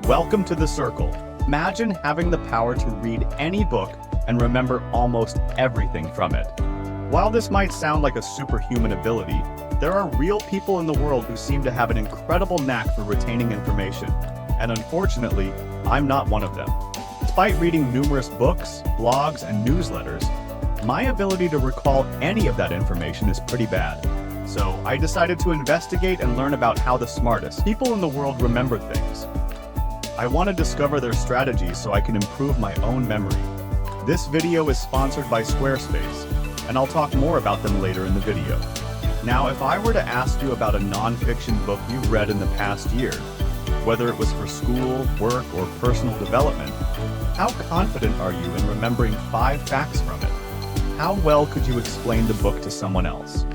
Welcome to the circle. Imagine having the power to read any book and remember almost everything from it. While this might sound like a superhuman ability, there are real people in the world who seem to have an incredible knack for retaining information, and unfortunately, I'm not one of them. Despite reading numerous books, blogs, and newsletters, my ability to recall any of that information is pretty bad. So I decided to investigate and learn about how the smartest people in the world remember things. I want to discover their strategies so I can improve my own memory. This video is sponsored by Squarespace, and I'll talk more about them later in the video. Now, if I were to ask you about a non-fiction book you read in the past year, whether it was for school, work, or personal development, how confident are you in remembering 5 facts from it? How well could you explain the book to someone else?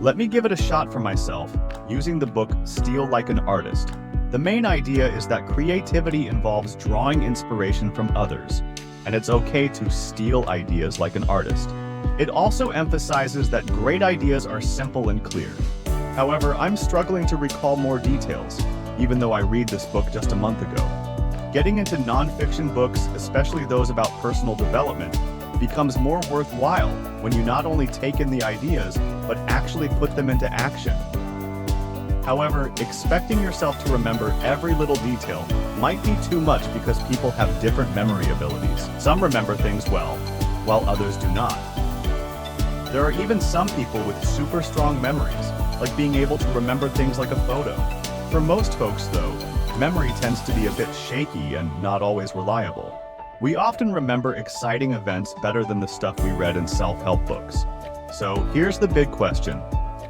Let me give it a shot for myself, using the book Steal Like an Artist. The main idea is that creativity involves drawing inspiration from others, and it's okay to steal ideas like an artist. It also emphasizes that great ideas are simple and clear. However, I'm struggling to recall more details, even though I read this book just a month ago. Getting into non-fiction books, especially those about personal development, becomes more worthwhile when you not only take in the ideas, but actually put them into action. However, expecting yourself to remember every little detail might be too much because people have different memory abilities. Some remember things well, while others do not. There are even some people with super strong memories, like being able to remember things like a photo. For most folks, though, memory tends to be a bit shaky and not always reliable. We often remember exciting events better than the stuff we read in self-help books. So here's the big question.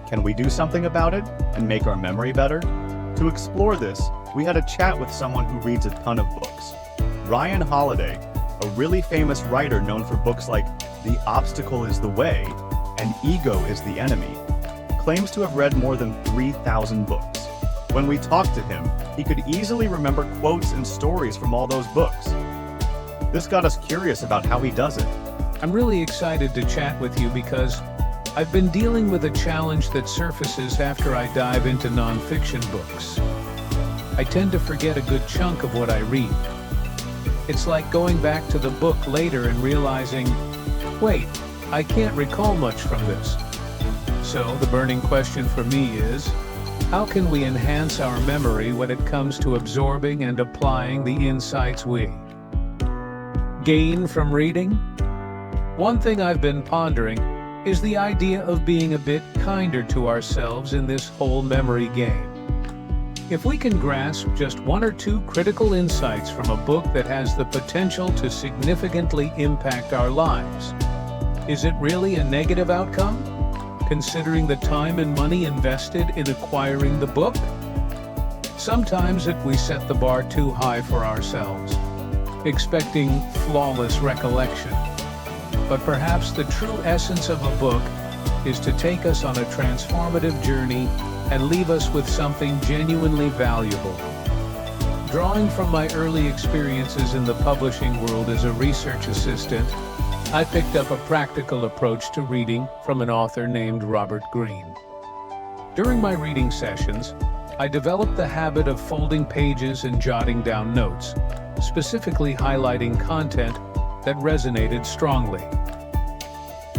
Can we do something about it and make our memory better? To explore this, we had a chat with someone who reads a ton of books. Ryan Holiday, a really famous writer known for books like The Obstacle is the Way and Ego is the Enemy, claims to have read more than 3,000 books. When we talked to him, he could easily remember quotes and stories from all those books. This got us curious about how he does it. I'm really excited to chat with you because I've been dealing with a challenge that surfaces after I dive into non-fiction books. I tend to forget a good chunk of what I read. It's like going back to the book later and realizing, wait, I can't recall much from this. So the burning question for me is, how can we enhance our memory when it comes to absorbing and applying the insights we gain from reading? One thing I've been pondering is the idea of being a bit kinder to ourselves in this whole memory game. If we can grasp just 1 or 2 critical insights from a book that has the potential to significantly impact our lives, is it really a negative outcome, considering the time and money invested in acquiring the book? Sometimes if we set the bar too high for ourselves, expecting flawless recollection. But perhaps the true essence of a book is to take us on a transformative journey and leave us with something genuinely valuable. Drawing from my early experiences in the publishing world as a research assistant, I picked up a practical approach to reading from an author named Robert Greene. During my reading sessions, I developed the habit of folding pages and jotting down notes, specifically highlighting content that resonated strongly.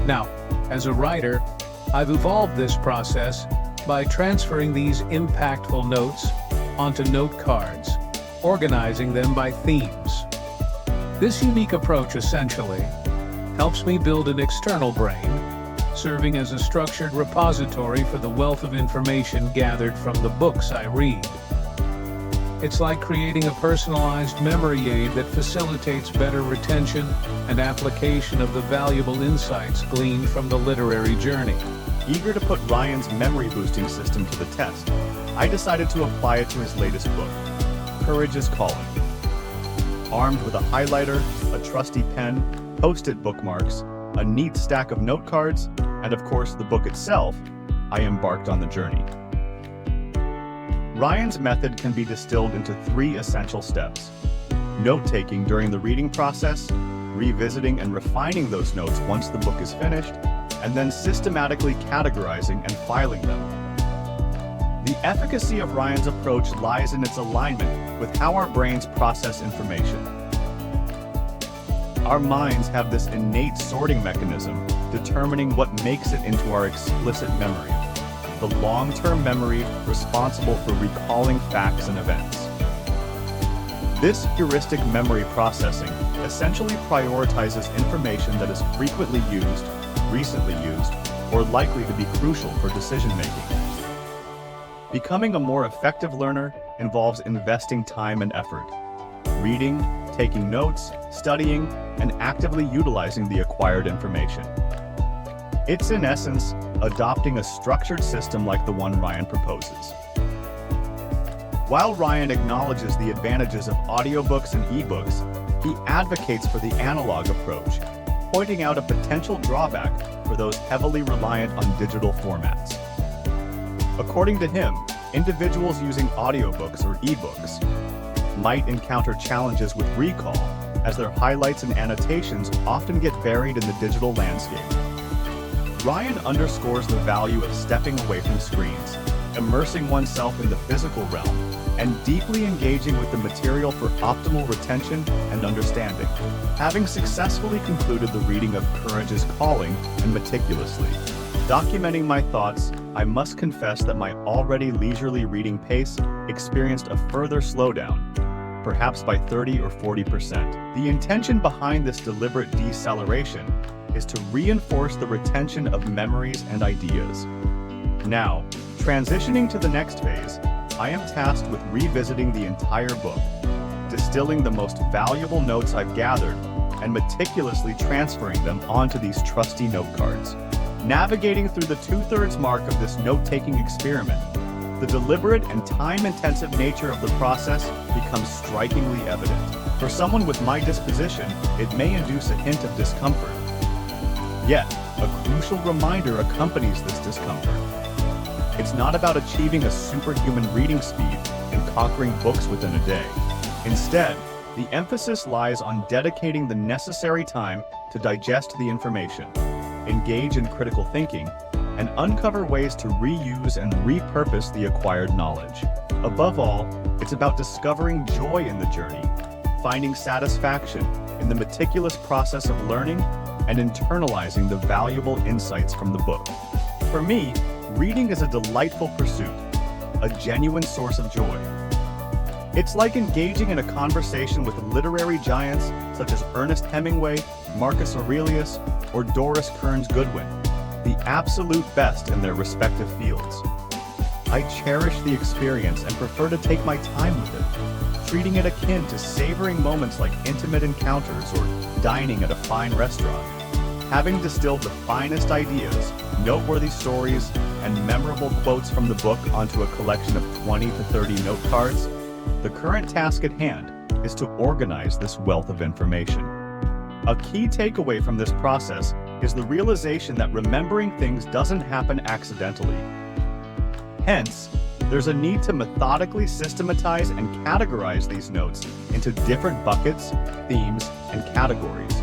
Now, as a writer, I've evolved this process by transferring these impactful notes onto note cards, organizing them by themes. This unique approach essentially helps me build an external brain, serving as a structured repository for the wealth of information gathered from the books I read. It's like creating a personalized memory aid that facilitates better retention and application of the valuable insights gleaned from the literary journey. Eager to put Ryan's memory-boosting system to the test, I decided to apply it to his latest book, Courage is Calling. Armed with a highlighter, a trusty pen, post-it bookmarks, a neat stack of note cards, and of course the book itself, I embarked on the journey. Ryan's method can be distilled into 3 essential steps: note-taking during the reading process, revisiting and refining those notes once the book is finished, and then systematically categorizing and filing them. The efficacy of Ryan's approach lies in its alignment with how our brains process information. Our minds have this innate sorting mechanism determining what makes it into our explicit memory, the long-term memory responsible for recalling facts and events. This heuristic memory processing essentially prioritizes information that is frequently used, recently used, or likely to be crucial for decision-making. Becoming a more effective learner involves investing time and effort, reading, taking notes, studying, and actively utilizing the acquired information. It's in essence, adopting a structured system like the one Ryan proposes. While Ryan acknowledges the advantages of audiobooks and ebooks, he advocates for the analog approach, pointing out a potential drawback for those heavily reliant on digital formats. According to him, individuals using audiobooks or ebooks might encounter challenges with recall, as their highlights and annotations often get buried in the digital landscape. Ryan underscores the value of stepping away from screens, immersing oneself in the physical realm, and deeply engaging with the material for optimal retention and understanding. Having successfully concluded the reading of Courage is Calling and meticulously documenting my thoughts, I must confess that my already leisurely reading pace experienced a further slowdown, perhaps by 30 or 40%. The intention behind this deliberate deceleration is to reinforce the retention of memories and ideas. Now, transitioning to the next phase, I am tasked with revisiting the entire book, distilling the most valuable notes I've gathered, and meticulously transferring them onto these trusty note cards. Navigating through the 2/3 mark of this note-taking experiment, the deliberate and time-intensive nature of the process becomes strikingly evident. For someone with my disposition, it may induce a hint of discomfort. Yet, a crucial reminder accompanies this discomfort. It's not about achieving a superhuman reading speed and conquering books within a day. Instead, the emphasis lies on dedicating the necessary time to digest the information, engage in critical thinking, and uncover ways to reuse and repurpose the acquired knowledge. Above all, it's about discovering joy in the journey, finding satisfaction in the meticulous process of learning, and internalizing the valuable insights from the book. For me, reading is a delightful pursuit, a genuine source of joy. It's like engaging in a conversation with literary giants such as Ernest Hemingway, Marcus Aurelius, or Doris Kearns Goodwin, the absolute best in their respective fields. I cherish the experience and prefer to take my time with it, treating it akin to savoring moments like intimate encounters or dining at a fine restaurant. Having distilled the finest ideas, noteworthy stories, and memorable quotes from the book onto a collection of 20 to 30 note cards, the current task at hand is to organize this wealth of information. A key takeaway from this process is the realization that remembering things doesn't happen accidentally. Hence, there's a need to methodically systematize and categorize these notes into different buckets, themes, and categories.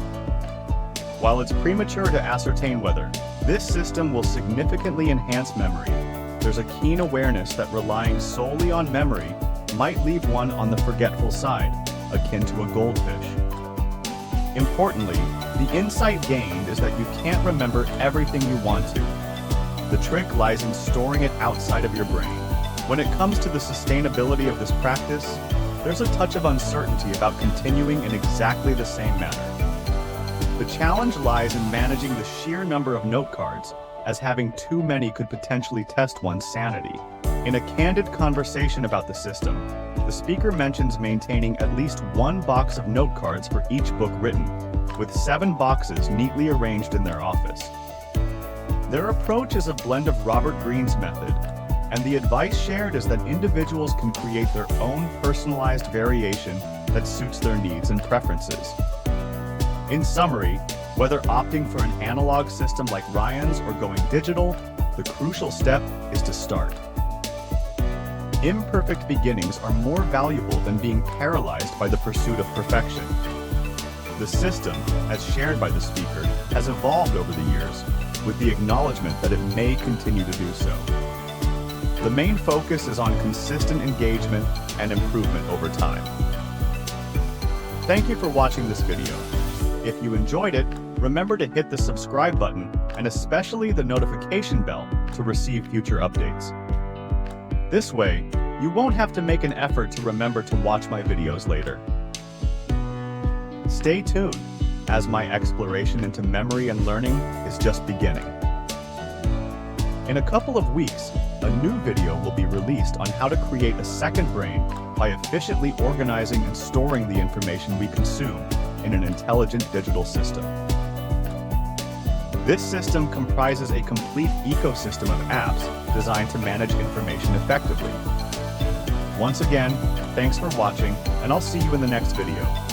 While it's premature to ascertain whether this system will significantly enhance memory, there's a keen awareness that relying solely on memory might leave one on the forgetful side, akin to a goldfish. Importantly, the insight gained is that you can't remember everything you want to. The trick lies in storing it outside of your brain. When it comes to the sustainability of this practice, there's a touch of uncertainty about continuing in exactly the same manner. The challenge lies in managing the sheer number of note cards, as having too many could potentially test one's sanity. In a candid conversation about the system, the speaker mentions maintaining at least one box of note cards for each book written, with 7 boxes neatly arranged in their office. Their approach is a blend of Robert Greene's method, and the advice shared is that individuals can create their own personalized variation that suits their needs and preferences. In summary, whether opting for an analog system like Ryan's or going digital, the crucial step is to start. Imperfect beginnings are more valuable than being paralyzed by the pursuit of perfection. The system, as shared by the speaker, has evolved over the years, with the acknowledgement that it may continue to do so. The main focus is on consistent engagement and improvement over time. Thank you for watching this video. If you enjoyed it, remember to hit the subscribe button and especially the notification bell to receive future updates. This way, you won't have to make an effort to remember to watch my videos later. Stay tuned, as my exploration into memory and learning is just beginning. In a couple of weeks, a new video will be released on how to create a second brain by efficiently organizing and storing the information we consume in an intelligent digital system. This system comprises a complete ecosystem of apps designed to manage information effectively. Once again, thanks for watching, and I'll see you in the next video.